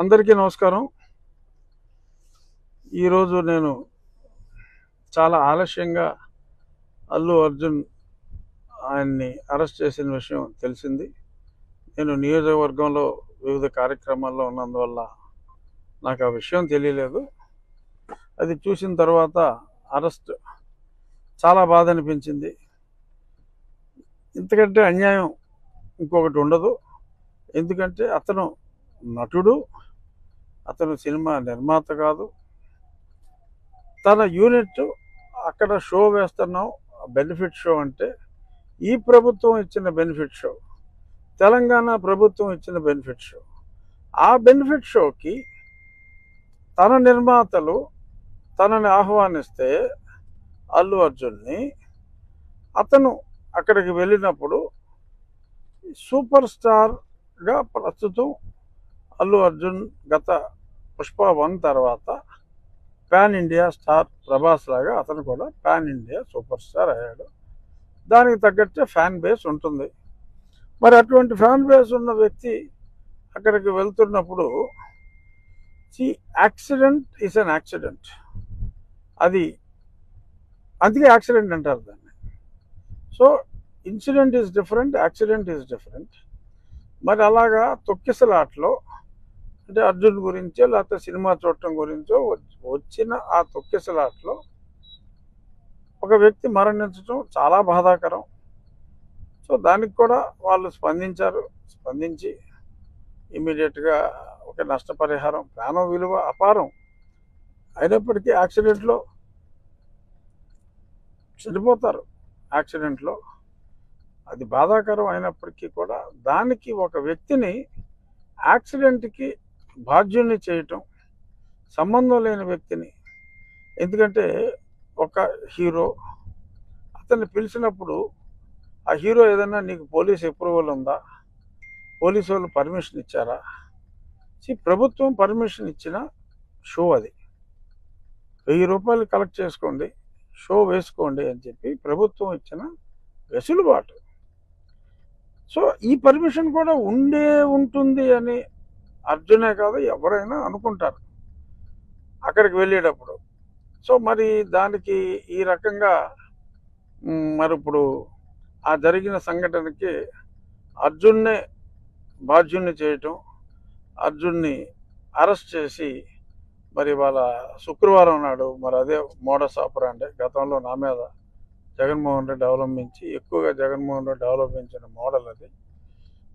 అందరికీ నమస్కారం. ఈరోజు నేను చాలా ఆలస్యంగా అల్లు అర్జున్ ఆయన్ని అరెస్ట్ చేసిన విషయం తెలిసింది. నేను నియోజకవర్గంలో వివిధ కార్యక్రమాల్లో ఉన్నందువల్ల నాకు ఆ విషయం తెలియలేదు. అది చూసిన తర్వాత అరెస్ట్ చాలా బాధ అనిపించింది. ఇంతకంటే అన్యాయం ఇంకొకటి ఉండదు. ఎందుకంటే అతను నటుడు, అతను సినిమా నిర్మాత కాదు. తన యూనిట్ అక్కడ షో వేస్తున్నాం, బెనిఫిట్ షో అంటే ఈ ప్రభుత్వం ఇచ్చిన బెనిఫిట్ షో, తెలంగాణ ప్రభుత్వం ఇచ్చిన బెనిఫిట్ షో. ఆ బెనిఫిట్ షోకి తన నిర్మాతలు తనని ఆహ్వానిస్తే అల్లు అర్జున్ని, అతను అక్కడికి వెళ్ళినప్పుడు సూపర్ స్టార్గా ప్రస్తుతం అల్లు అర్జున్ గత పుష్ప 1 తర్వాత పాన్ ఇండియా స్టార్ ప్రభాస్ లాగా అతను కూడా పాన్ ఇండియా సూపర్ స్టార్ అయ్యాడు. దానికి తగ్గట్టే ఫ్యాన్ బేస్ ఉంటుంది. మరి అటువంటి ఫ్యాన్ బేస్ ఉన్న వ్యక్తి అక్కడికి వెళ్తున్నప్పుడు యాక్సిడెంట్ ఈజ్ అన్ యాక్సిడెంట్. అది అందుకే యాక్సిడెంట్ అంటారు దాన్ని. So incident is different, accident is different. మరి అలాగా తొక్కిసలాట్లో అంటే అర్జున్ గురించో లేకపోతే సినిమా చూడటం గురించో వచ్చిన ఆ తొక్కిసలాట్లో ఒక వ్యక్తి మరణించడం చాలా బాధాకరం. సో దానికి కూడా వాళ్ళు స్పందించి ఇమీడియట్గా ఒక నష్టపరిహారం, ప్రాణం విలువ అపారం అయినప్పటికీ యాక్సిడెంట్లో చనిపోతారు. యాక్సిడెంట్లో అది బాధాకరం అయినప్పటికీ కూడా దానికి ఒక వ్యక్తిని యాక్సిడెంట్కి బాధ్యుణ్ణి చేయటం, సంబంధం లేని వ్యక్తిని. ఎందుకంటే ఒక హీరో అతన్ని పిలిచినప్పుడు ఆ హీరో ఏదైనా నీకు పోలీస్ అప్రూవల్ ఉందా, పోలీసు వాళ్ళు పర్మిషన్ ఇచ్చారా? ప్రభుత్వం పర్మిషన్ ఇచ్చిన షో అది. 1000 రూపాయలు కలెక్ట్ చేసుకోండి, షో వేసుకోండి అని చెప్పి ప్రభుత్వం ఇచ్చిన వెసులుబాటు. సో ఈ పర్మిషన్ కూడా ఉంటుంది అని అర్జునే కాదు ఎవరైనా అనుకుంటారు అక్కడికి వెళ్ళేటప్పుడు. సో మరి దానికి ఈ రకంగా మరి ఇప్పుడు ఆ జరిగిన సంఘటనకి అర్జున్నే బాధ్యుణ్ణి చేయటం, అర్జున్ని అరెస్ట్ చేసి మరి వాళ్ళ శుక్రవారం నాడు మరి అదే మోడస్ ఆపరాండే గతంలో నా మీద జగన్మోహన్ రెడ్డి ఎక్కువగా జగన్మోహన్ రెడ్డి అవలంబించిన మోడల్ అది.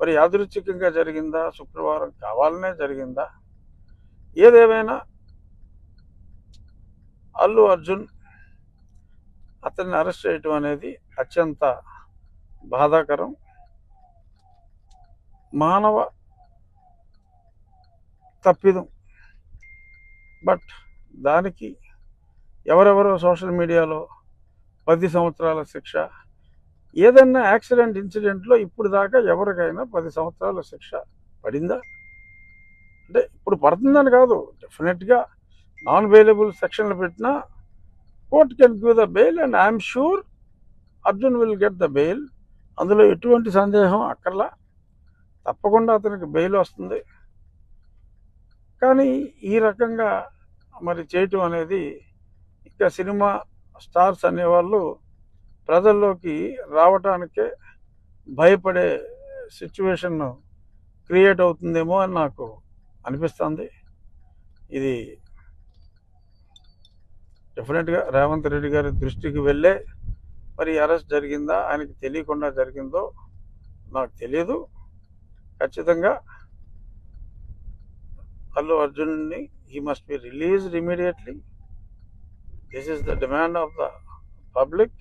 మరి యాదృచ్ఛికంగా జరిగిందా, శుక్రవారం కావాలనే జరిగిందా? ఏదేమైనా అల్లు అర్జున్ అతన్ని అరెస్ట్ చేయటం అనేది అత్యంత బాధాకరం. మానవ తప్పిదం. బట్ దానికి ఎవరెవరో సోషల్ మీడియాలో 10 సంవత్సరాల శిక్ష, ఏదన్నా యాక్సిడెంట్ ఇన్సిడెంట్లో ఇప్పుడు దాకా ఎవరికైనా 10 సంవత్సరాల శిక్ష పడిందా? అంటే ఇప్పుడు పడుతుందని కాదు, డెఫినెట్గా నాన్ బెయిలబుల్ సెక్షన్లు పెట్టినా court can give the bail and I'm sure Arjun will get the bail. అందులో ఎటువంటి సందేహం అక్కర్లా, తప్పకుండా అతనికి బెయిల్ వస్తుంది. కానీ ఈ రకంగా మరి చేయటం అనేది ఇంకా సినిమా స్టార్స్ అనేవాళ్ళు ప్రజల్లోకి రావటానికే భయపడే సిచ్యువేషన్ క్రియేట్ అవుతుందేమో అని నాకు అనిపిస్తుంది. ఇది డెఫినెట్గా రేవంత్ రెడ్డి గారి దృష్టికి వెళ్ళే మరి అరెస్ట్ జరిగిందా, ఆయనకి తెలియకుండా జరిగిందో నాకు తెలియదు. ఖచ్చితంగా అల్లు అర్జున్ని he must be released immediately. This is the demand of the public.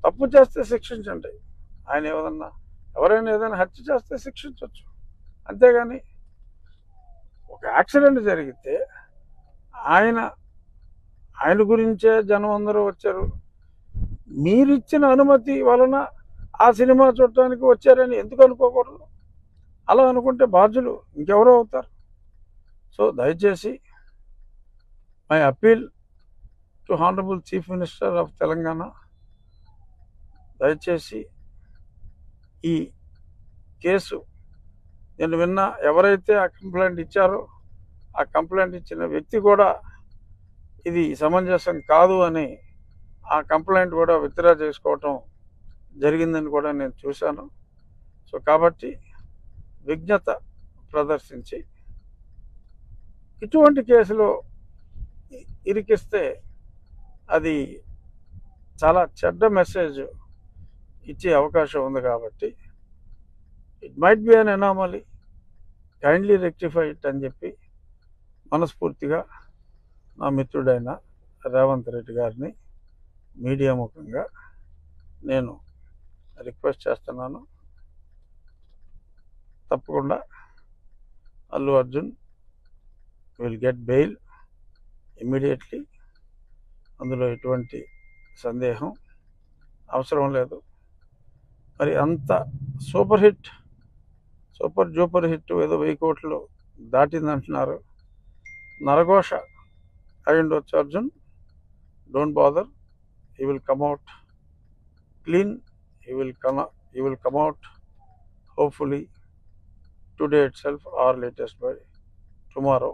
తప్పు చేస్తే శిక్షించండి. ఆయన ఎవరైనా ఏదైనా హత్య చేస్తే శిక్షించవచ్చు, అంతేగాని ఒక యాక్సిడెంట్ జరిగితే ఆయన గురించే జనం అందరూ వచ్చారు, మీరిచ్చిన అనుమతి వలన ఆ సినిమా చూడటానికి వచ్చారని ఎందుకు అనుకోకూడదు? అలా అనుకుంటే బాధ్యులు ఇంకెవరో అవుతారు. సో దయచేసి my appeal to honourable chief minister of Telangana, దయచేసి ఈ కేసు నేను ఎవరైతే ఆ కంప్లైంట్ ఇచ్చారో ఆ కంప్లైంట్ ఇచ్చిన వ్యక్తి కూడా ఇది సమంజసం కాదు అని ఆ కంప్లైంట్ కూడా విత్డ్రా చేసుకోవటం జరిగిందని కూడా నేను చూశాను. సో కాబట్టి విజ్ఞత ప్రదర్శించి ఇటువంటి కేసులో ఇరికిస్తే అది చాలా చెడ్డ మెసేజ్ ఇచ్చే అవకాశం ఉంది. కాబట్టి it might be an anomaly, kindly rectify it అని చెప్పి మనస్ఫూర్తిగా నా మిత్రుడైన రేవంత్ రెడ్డి గారిని మీడియా ముఖంగా నేను రిక్వెస్ట్ చేస్తున్నాను. తప్పకుండా Allu Arjun will get bail immediately. అందులో ఎటువంటి సందేహం అవసరం లేదు. మరి అంత సూపర్ జూపర్ హిట్ ఏదో 1000 కోట్లు దాటిందంటున్నారు. నరఘోష అయి ఉండొచ్చు Arjun. Don't bother, he will come out clean. He will come out hopefully today itself or latest by tomorrow.